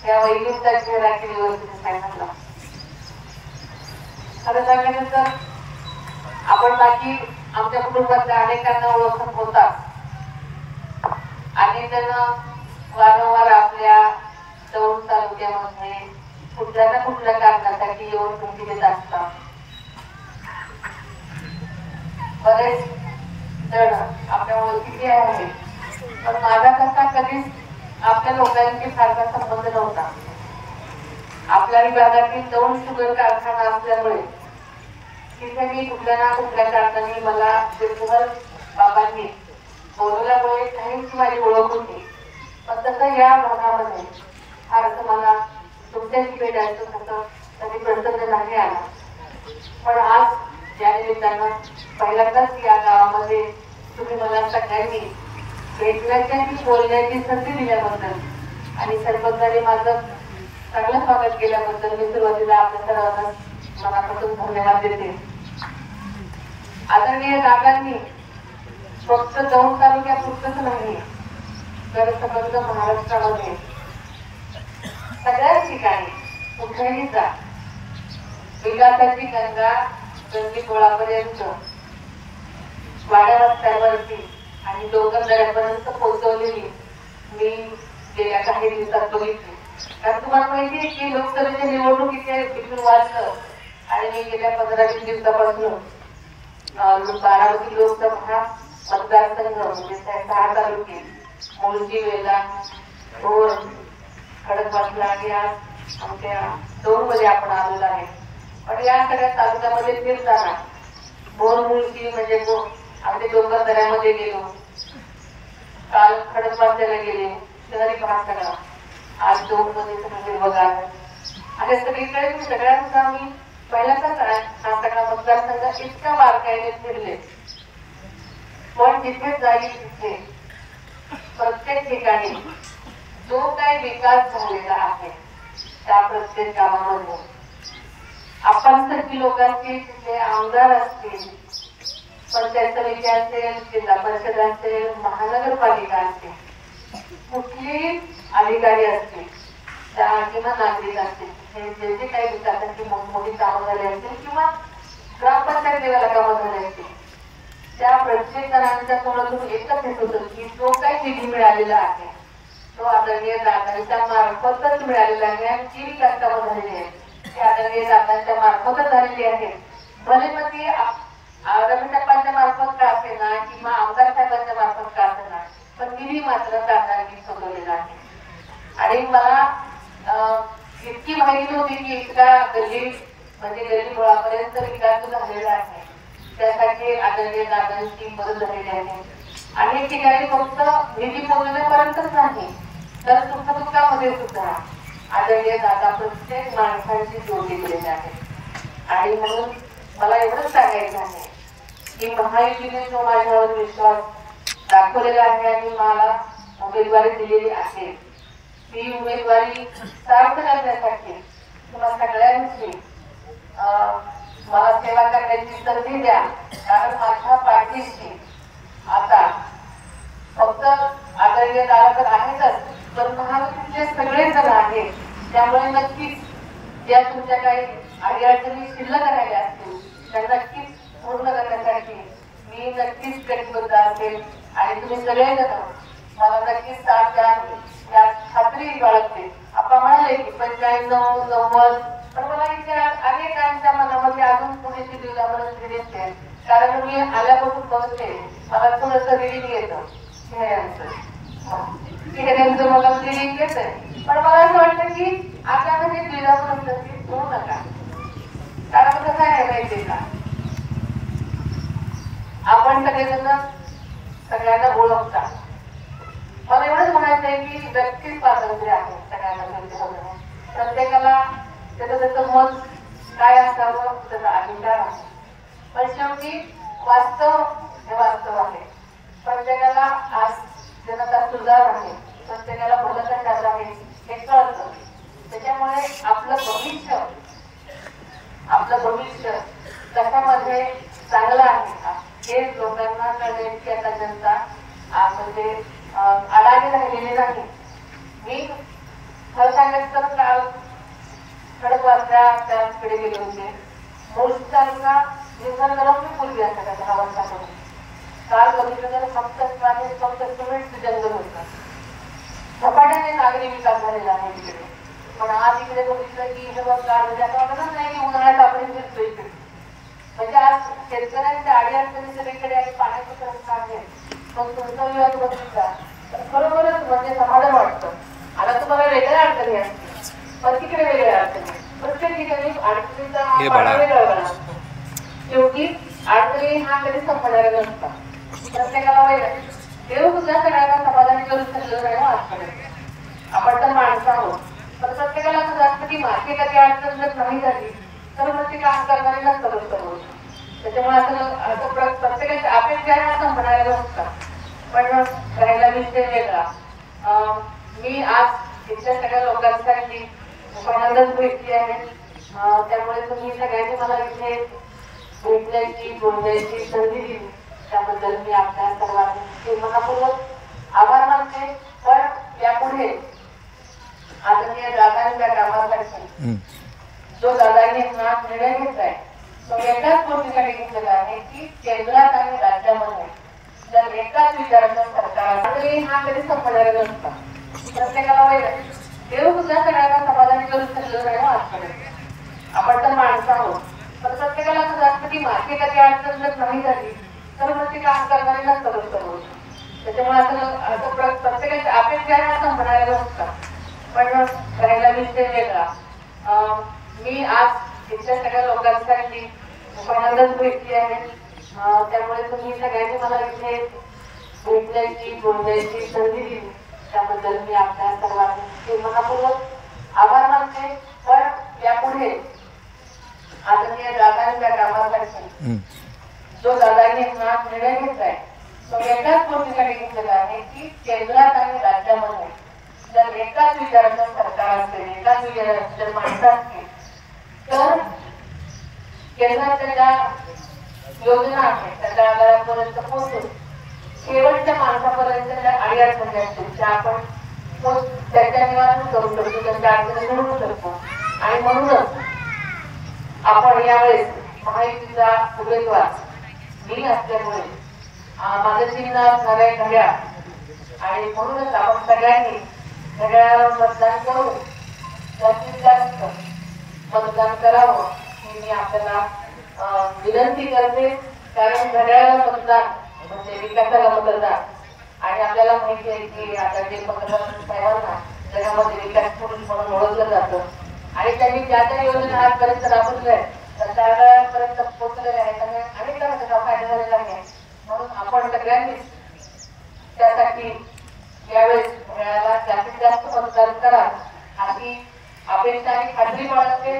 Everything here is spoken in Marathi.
त्या वैविध्याचा चेहरा केली व्यवस्थित सांगितलं. खरं सांगायचं तर आपण बाकी आमच्या कुटुंबातल्या अनेकांना ओळखत होतात आणि त्यांना वारंवार आपल्या दौंड तालुक्यामध्ये कुठल्या ना कुठल्या कारणासाठी येऊन भेटी देत असतात. बरेच जण आपल्या ओळखीचे आहेत, पण माझा कसा कधीच आपल्या लोकांशी सारखा संबंध नव्हता. आपल्या विभागातील दौंड शुगर कारखाना असल्यामुळे तिथे मी कुठल्या ना कुठल्या कारणाने मला विठ्ठल बाबांनी बोलवल्यामुळे काहीच माझी ओळख होती. पण तसं या भागामध्ये फारसं मला तुमच्याशी भेटायचं होतं तरी प्रसंग नाही आला. पण आज या निमित्तानं पहिल्यांदाच या गावामध्ये तुम्ही मला सगळ्यांनी भेटण्याची बोलण्याची संधी दिल्याबद्दल आणि सरपंचाने माझं चांगलं स्वागत केल्याबद्दल मी सुरुवातीला आपल्या सर्वांना मनापासून धन्यवाद देते. आदरणीय दादांनी फक्त दौंड तालुक्यापुरतच नाही तर संबंध महाराष्ट्रामध्ये सगळ्याच ठिकाणी कुठेही जा विकासाची गंगा गंगीगोळापर्यंत वाड्या रस्त्यावरती आणि डोंगर दऱ्यापर्यंत पोहोचवलेली मी गेल्या काही दिवसात बघितली. कारण तुम्हाला माहिती आहे की लोकसभेच्या निवडणुकीचे तिथून वाचलं आणि मी गेल्या 15-20 दिवसापासून बारामती लोकसभा मतदारसंघ म्हणजे 6 तालुके मुळशी, वेला, भोर, खडकवासला आणि आज आमच्या दौंडमध्ये आपण आलेलो आहे. पण या सगळ्या तालुक्यामध्ये फिरताना भोर मुळशी म्हणजे अगदी डोंगर दऱ्यामध्ये गेलो, काल खडकवासल्याला गेले, शहरी भाग सगळा, आज दौंडमध्ये सगळे बघा आणि सगळीकडे सगळ्यांचा मी पहिल्यांदाच हा सगळा मतदारसंघ इतका बारकाईने फिरले. पण जिथे जाईल तिथे प्रत्येक ठिकाणी जो काही विकास झालेला आहे त्या प्रत्येक गावामध्ये आपण सारखी लोकांची तिथे आमदार असतील, पंचायत समिती असेल, जिल्हा परिषद असेल, महानगरपालिका असेल, कुठलेही अधिकारी असतील त्या किंवा नागरिक असतील, हे जे काही विकासाची मोठी कामं झाली असतील किंवा ग्रामपंचायत लेवलला कामं झाली असतील त्या प्रत्येक जणांच्या तोंडातून एकच येत होतं की जो काही निधी मिळालेला आहे तो आदरणीय दादांच्या मार्फतच मिळालेला आहे आणि जी विकास कामं झालेली आहेत ती आदरणीय दादांच्या मार्फतच झालेली आहे. भले मग ती रमेशप्पांच्या मार्फत का असेना किंवा आमदार साहेबांच्या मार्फत का असेना, पण निधी मात्र दादांनी सोडवलेला आहे. आणि मला इतकी माहिती नव्हती की इतका गल्ली म्हणजे गल्ली मुळापर्यंत विकास झालेला आहे. त्यासाठी आदरणीय दादांची मदत झालेली आहे. अनेक ठिकाणी फक्त निधी पोहोचण्यापर्यंतच नाही तर सुखदुःखामध्ये सुद्धा आदरणीय दादा प्रत्येक माणसांची जोडली गेलेली आहे. आणि म्हणून मला एवढंच सांगायचं आहे की महायुतीने जो माझ्यावर विश्वास दाखवलेला आहे आणि मला उमेदवारी दिलेली आहे ती उमेदवारी सार्थ करण्यासाठी तुम्हाला सगळ्यांची मला सेवा करण्याची संधी द्या. कारण माझ्या पाठीशी आता फक्त आदरणीय दादा तर आहेतच पण महायुतीचे सगळे जण आहेत. त्यामुळे नक्कीच ज्या तुमच्या काही अडीअडचणी शिल्लक राहिल्या असतील त्या नक्कीच पूर्ण करण्यासाठी मी नक्कीच कटिबद्ध असेल आणि तुम्ही सगळेजण मला नक्कीच साथ द्याल या खात्री बाळगते. आपण म्हणाले की 95-90 पण मला इथे अनेकांच्या मनामध्ये अजून थोडीशी दिवसापर्यंत दिसते. कारण मी आल्यापासून बघते मला थोडंसं रिडिंग येतं चेहऱ्यांचं मला रिडिंग येतंय. पण मला असं वाटतं की आता म्हणजे दिवसापर्यंत होऊ नका. कारण कसं आहे माहितीये का आपण सगळेजण सगळ्यांना ओळखता. मला एवढंच म्हणायचं आहे की व्यक्ती स्वातंत्र्य आहे सगळ्यांना. प्रत्येकाला त्याचं मत काय असावं त्याचा अधिकार आहे. पण शेवटी वास्तव हे वास्तव आहे. प्रत्येकाला आज जनता सुधार आहे, प्रत्येकाला भलत आहे हे कळतं. त्याच्यामुळे आपलं भविष्य कशामध्ये चांगलं आहे का हे लोकांना कळण्याची आता जनता म्हणजे अडाणी राहिलेली नाही. मी खरं सांगायचं तर काल खडकवासल्याकडे गेले होते. मोस्ट तालुका निसर्गरम्य पूर्वी असतात 10 वर्षापूर्वी. काल बघितलं तर फक्त सिमेंटचं जंगल होतं. झपाट्याने नागरी विकास झालेला आहे तिकडे. पण आज इकडे बघितलं की हे बघ काल म्हणजे आता वाटतच नाही की उन्हाळ्यात आपण फिरतो इकडे. म्हणजे आज शेतकऱ्यांच्या आडी अडचणी सगळीकडे आणि पाण्याचं प्रश्न आहे. पण तुमचा विभाग बघितला तर खरोखरच म्हणजे समाधान वाटतं. आता तुम्हाला वेगळ्या अडचणी असतील, पण तिकडे वेगळ्या अडचणी. प्रत्येक ठिकाणी अडचणीचा पाडा वेगळा वेगळा असतो. शेवटी अडचणी हा कधी संपणारा नसता. प्रत्येकाला वेगळा. देव सुद्धा सगळ्यांना समाधानी करून ठरलेलं नाही आजपर्यंत. आपण तर माणसं आहोत. पण प्रत्येकाला असं असतं की माझी कधी अडचण जर नाही झाली तर मग ते काम करणारे नसतं सर्व. त्याच्यामुळे असं प्रत्येकाच्या अपेक्षा संपणाऱ्या नसतात. पण राहिला विषय वेगळा. मी आज इथल्या सगळ्या लोकांसाठी पहिल्यांदाच भेटली आहे. त्यामुळे तुम्ही सगळ्यांनी मला इथे भेटण्याची बोलण्याची संधी दिली त्याबद्दल मी आपल्या सर्वांचे मनापूर्वक आभार मानते. पण यापुढे आदरणीय दादांच्या कामासाठी जो दादांनी हा निर्णय घेतलाय तो एकाच गोष्टीसाठी घेतलेला आहे की केंद्रात आणि राज्यामध्ये जर एकाच विचाराचं सरकार तरी हा कधी संपणारा नसता. प्रत्येकाला वेगळा. देव सुद्धा सगळ्यांना समाधानी करून ठरलेलं नाही आजपर्यंत. आपण तर माणसं आहोत. पण प्रत्येकाला असं असतं की माझी कधी अडचण जर नाही झाली तर मग ते काम करणारे नसतं सर्व. त्याच्यामुळे असं प्रत्येकाच्या अपेक्षा संपणाऱ्या नसतात. पण राहिला विषय वेगळा. मी आज इथल्या सगळ्या लोकांसाठी पहिल्यांदाच भेटली आहे. त्यामुळे तुम्ही सगळ्यांनी मला इथे भेटण्याची बोलण्याची संधी दिली त्याबद्दल मी आपल्या सर्वांचे मनापूर्वक आभार मानते. पण यापुढे आदरणीय दादांच्या कामासाठी जो दादांनी हा निर्णय घेतलाय तो एकाच गोष्टीसाठी घेतलेला आहे की केंद्रात आणि राज्यामध्ये जर एकाच विचाराचं सरकार असेल, एकाच विचाराचं माणसं असतील तर केंद्राच्या ज्या योजना आहेत त्या तळागाळापर्यंत पोहोचून शेवटच्या माणसापर्यंत ज्या अडीअडचणी असतील त्या आपण त्याच्या निवारण करू शकतो, त्यांच्या अडचणी सोडवू शकतो. आणि म्हणूनच आपण यावेळेस महायुतीचा उमेदवार मी असल्यामुळे माझं चिन्ह असणार आहे घड्याळ. आणि म्हणूनच आपण सगळ्यांनी घड्याळावर मतदान करून जास्तीत जास्त मतदान करावं ही मी आपल्याला विनंती करते. कारण घड्याळावर मतदान म्हणजे विकासाला मतदान. आणि आपल्याला माहिती आहे की आता जे पंतप्रधान साहेबांना जगामध्ये विकास पुरुष म्हणून ओळखलं जातं आणि त्यांनी ज्या ज्या योजना आजपर्यंत राबवल्या तर त्यापर्यंत पोहोचलेल्या आहेत आणि अनेकदा त्याचा फायदा झालेला आहे. म्हणून आपण सगळ्यांनी त्यासाठी यावेळेस घड्याळाला जास्तीत जास्त मतदान करा अशी अपेक्षा आणि खात्री बाळगते.